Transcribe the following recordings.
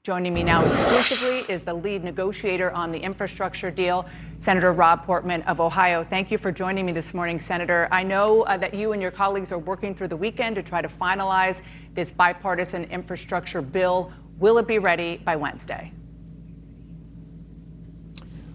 Joining me now exclusively is the lead negotiator on the infrastructure deal, Senator Rob Portman of Ohio. Thank you for joining me this morning, Senator. I know that you and your colleagues are working through the weekend to try to finalize this bipartisan infrastructure bill. Will it be ready by Wednesday?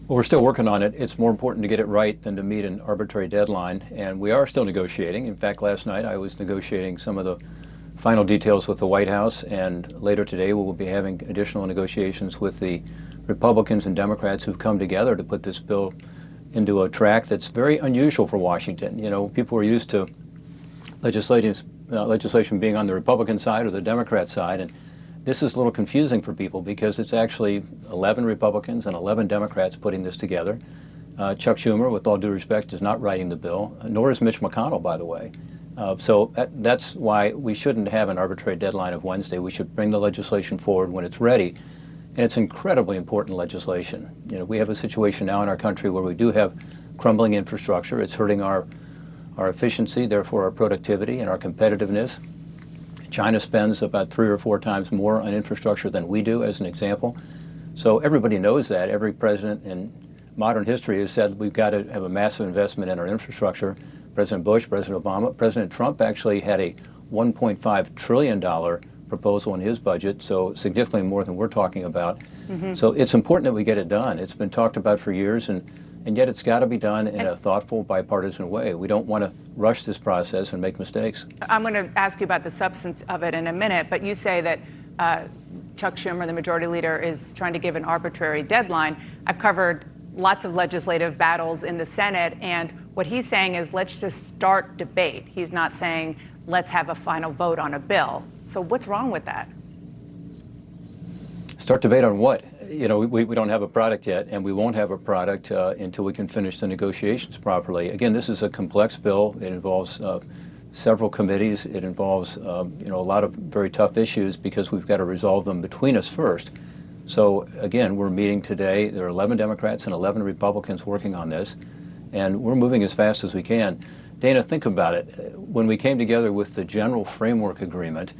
Well, we're still working on it. It's more important to get it right than to meet an arbitrary deadline, and we are still negotiating. In fact, last night I was negotiating some of the final details with the White House, and later today we will be having additional negotiations with the Republicans and Democrats who've come together to put this bill into a track that's very unusual for Washington. You know, people are used to legislation being on the Republican side or the Democrat side, and this is a little confusing for people because it's actually 11 Republicans and 11 Democrats putting this together. Chuck Schumer, with all due respect, is not writing the bill, nor is Mitch McConnell, by the way. So that's why we shouldn't have an arbitrary deadline of Wednesday. We should bring the legislation forward when it's ready. And it's incredibly important legislation. You know, we have a situation now in our country where we do have crumbling infrastructure. It's hurting our efficiency, therefore our productivity and our competitiveness. China spends about 3 or 4 times more on infrastructure than we do, as an example. So everybody knows that. Every president in modern history has said we've got to have a massive investment in our infrastructure. President Bush, President Obama, President Trump actually had a $1.5 trillion proposal in his budget, so significantly more than we're talking about. So it's important that we get it done. It's been talked about for years, and yet it's got to be done in a thoughtful, bipartisan way. We don't want to rush this process and make mistakes. I'm going to ask you about the substance of it in a minute, but you say that Chuck Schumer, the majority leader, is trying to give an arbitrary deadline. I've covered lots of legislative battles in the Senate, and what he's saying is let's just start debate. He's not saying let's have a final vote on a bill. So what's wrong with that? Start debate on what? You know, we don't have a product yet, and we won't have a product until we can finish the negotiations properly. Again, this is a complex bill. It involves several committees. It involves you know, a lot of very tough issues because we've got to resolve them between us first. So again, we're meeting today. There are 11 Democrats and 11 Republicans working on this, and we're moving as fast as we can. Dana, think about it. When we came together with the general framework agreement,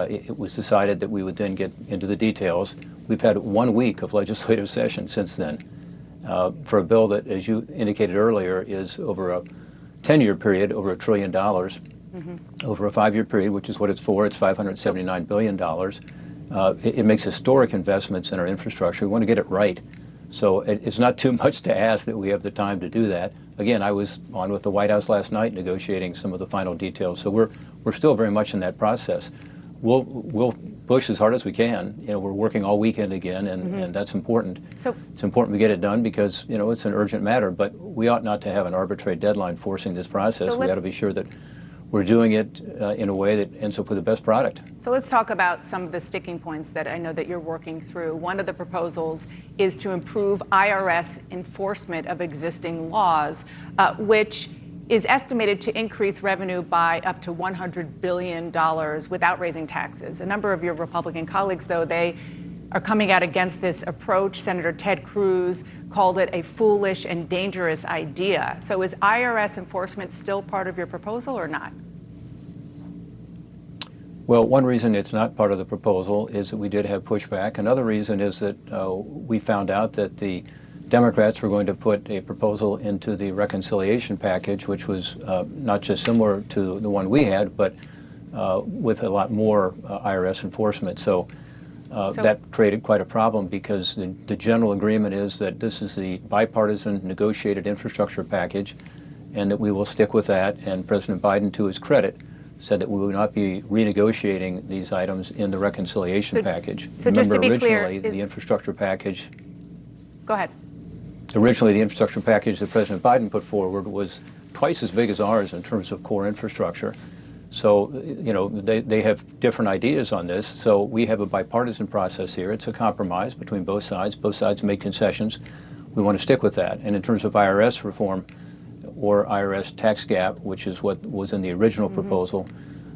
it was decided that we would then get into the details. We've had 1 week of legislative session since then for a bill that, as you indicated earlier, is over a 10-year period, over $1 trillion, over a 5-year period, which is what it's for. It's $579 billion. It makes historic investments in our infrastructure. We want to get it right. So it's not too much to ask that we have the time to do that. Again, I was on with the White House last night negotiating some of the final details. So we're still very much in that process. We'll push as hard as we can. You know, we're working all weekend again, and that's important. So it's important we get it done because, you know, it's an urgent matter, but we ought not to have an arbitrary deadline forcing this process. We got to be sure that we're doing it in a way that ends up with the best product. So let's talk about some of the sticking points that I know that you're working through. One of the proposals is to improve IRS enforcement of existing laws, which is estimated to increase revenue by up to $100 billion without raising taxes. A number of your Republican colleagues, though, they are coming out against this approach. Senator Ted Cruz called it a foolish and dangerous idea. So is IRS enforcement still part of your proposal or not? Well, one reason it's not part of the proposal is that we did have pushback. Another reason is that we found out that the Democrats were going to put a proposal into the reconciliation package, which was not just similar to the one we had, but with a lot more IRS enforcement. So that created quite a problem because the general agreement is that this is the bipartisan negotiated infrastructure package and that we will stick with that. And President Biden, to his credit, said that we would not be renegotiating these items in the reconciliation package. So just to be clear, originally the infrastructure package. Go ahead. Originally, the infrastructure package that President Biden put forward was twice as big as ours in terms of core infrastructure. So, you know, they have different ideas on this. So we have a bipartisan process here. It's a compromise between both sides. Both sides make concessions. We want to stick with that. And in terms of IRS reform or IRS tax gap, which is what was in the original proposal,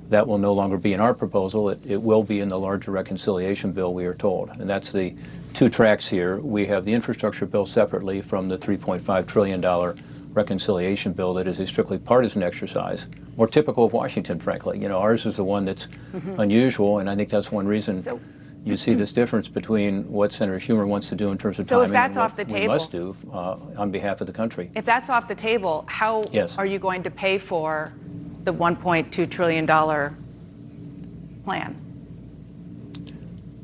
that will no longer be in our proposal. It will be in the larger reconciliation bill, we are told. And that's the 2 tracks here. We have the infrastructure bill separately from the $3.5 trillion reconciliation bill that is a strictly partisan exercise, more typical of Washington, frankly. You know, ours is the one that's unusual, and I think that's one reason you see this difference between what Senator Schumer wants to do in terms of So if timing that's and off the what we table, must do on behalf of the country. if that's off the table, how Yes. are you going to pay for the $1.2 trillion plan?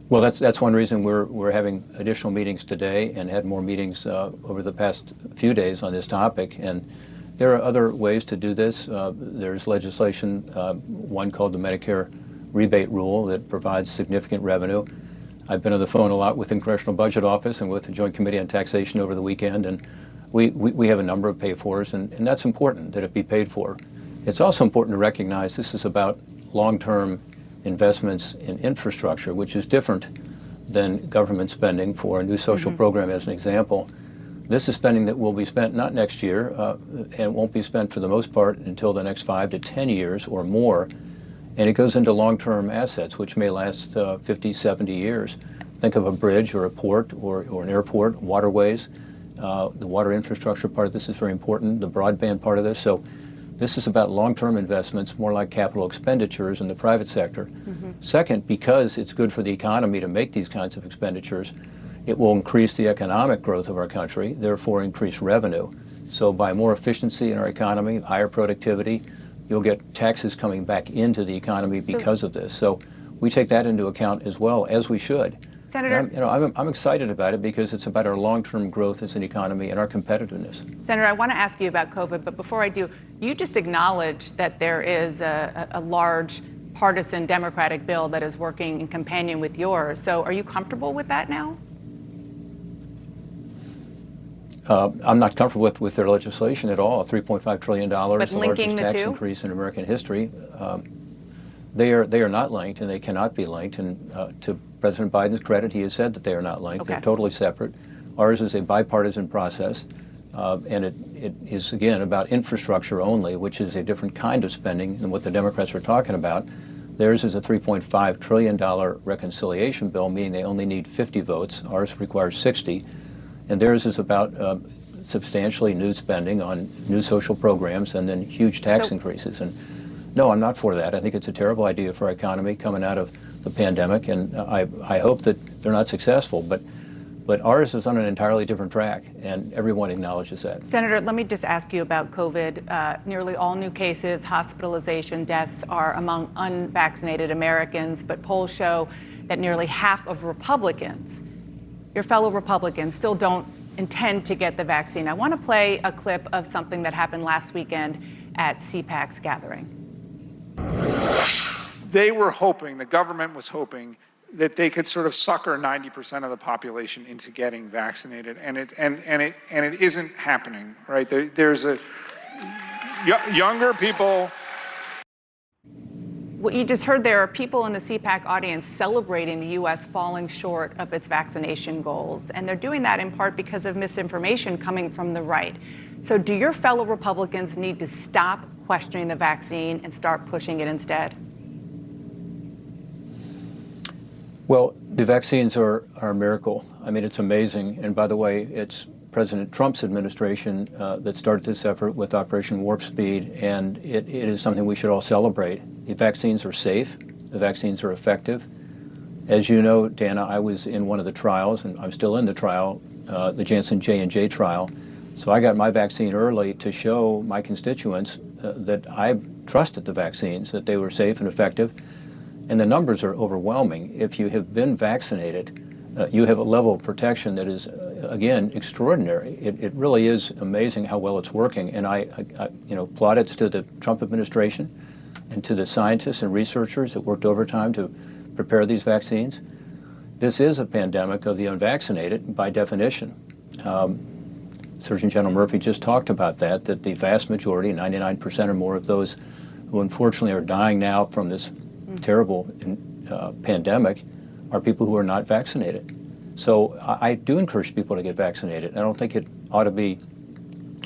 Well, that's one reason we're having additional meetings today and had more meetings over the past few days on this topic. And there are other ways to do this. There's legislation, one called the Medicare rebate rule, that provides significant revenue. I've been on the phone a lot with the Congressional Budget Office and with the Joint Committee on Taxation over the weekend, and we have a number of pay-fors, and that's important that it be paid for. It's also important to recognize this is about long-term investments in infrastructure, which is different than government spending for a new social program, as an example. This is spending that will be spent not next year, and won't be spent for the most part until the next 5 to 10 years or more, and it goes into long-term assets, which may last 50, 70 years. Think of a bridge or a port or an airport, waterways. The water infrastructure part of this is very important, the broadband part of this. So this is about long-term investments, more like capital expenditures in the private sector. Second, because it's good for the economy to make these kinds of expenditures, it will increase the economic growth of our country, therefore increase revenue. So by more efficiency in our economy, higher productivity, you'll get taxes coming back into the economy because of this. So we take that into account as well, as we should. Senator, I'm excited about it because it's about our long-term growth as an economy and our competitiveness. Senator, I want to ask you about COVID, but before I do, you just acknowledged that there is a large partisan Democratic bill that is working in companion with yours. So are you comfortable with that now? I'm not comfortable with their legislation at all. $3.5 trillion, the largest tax two? increase in American history. They are not linked, and they cannot be linked. And to President Biden's credit, he has said that they are not linked. Okay. They're totally separate. Ours is a bipartisan process, and it is, again, about infrastructure only, which is a different kind of spending than what the Democrats are talking about. Theirs is a $3.5 trillion reconciliation bill, meaning they only need 50 votes. Ours requires 60. And theirs is about substantially new spending on new social programs and then huge tax increases. And no, I'm not for that. I think it's a terrible idea for our economy coming out of the pandemic, and I hope that they're not successful. But ours is on an entirely different track, and everyone acknowledges that. Senator, let me just ask you about COVID. Nearly all new cases, hospitalization, deaths are among unvaccinated Americans, but polls show that nearly half of Republicans, your fellow Republicans, still don't intend to get the vaccine. I want to play a clip of something that happened last weekend at CPAC's gathering. They were hoping, the government was hoping, that they could sort of sucker 90% of the population into getting vaccinated, and it isn't happening, right? There's younger people. What you just heard, there are people in the CPAC audience celebrating the U.S. falling short of its vaccination goals, and they're doing that in part because of misinformation coming from the right. So do your fellow Republicans need to stop questioning the vaccine and start pushing it instead? Well, the vaccines are a miracle. I mean, it's amazing. And by the way, it's President Trump's administration that started this effort with Operation Warp Speed, and it is something we should all celebrate. The vaccines are safe. The vaccines are effective. As you know, Dana, I was in one of the trials, and I'm still in the trial, the Janssen J&J trial. So I got my vaccine early to show my constituents that I trusted the vaccines, that they were safe and effective. And the numbers are overwhelming. If you have been vaccinated, you have a level of protection that is, again, extraordinary. It really is amazing how well it's working. And I plaudits to the Trump administration and to the scientists and researchers that worked overtime to prepare these vaccines. This is a pandemic of the unvaccinated by definition. Surgeon General Murphy just talked about that the vast majority, 99% or more of those who unfortunately are dying now from this terrible pandemic are people who are not vaccinated. So I do encourage people to get vaccinated. I don't think it ought to be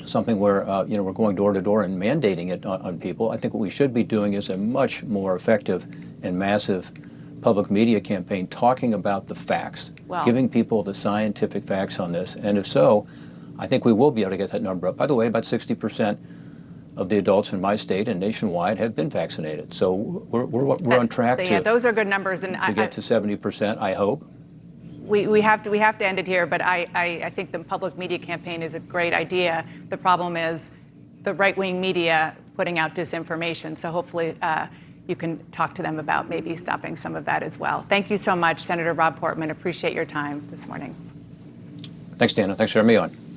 something where we're going door to door and mandating it on people. I think what we should be doing is a much more effective and massive public media campaign talking about the facts, giving people the scientific facts on this. And if so, I think we will be able to get that number up. By the way, about 60% of the adults in my state and nationwide have been vaccinated. So we're on track Yeah, to those are good numbers, and get to 70%, I hope. we have to end it here, but I think the public media campaign is a great idea. The problem is the right-wing media putting out disinformation. So hopefully you can talk to them about maybe stopping some of that as well. Thank you so much, Senator Rob Portman. Appreciate your time this morning. Thanks, Dana. Thanks for having me on.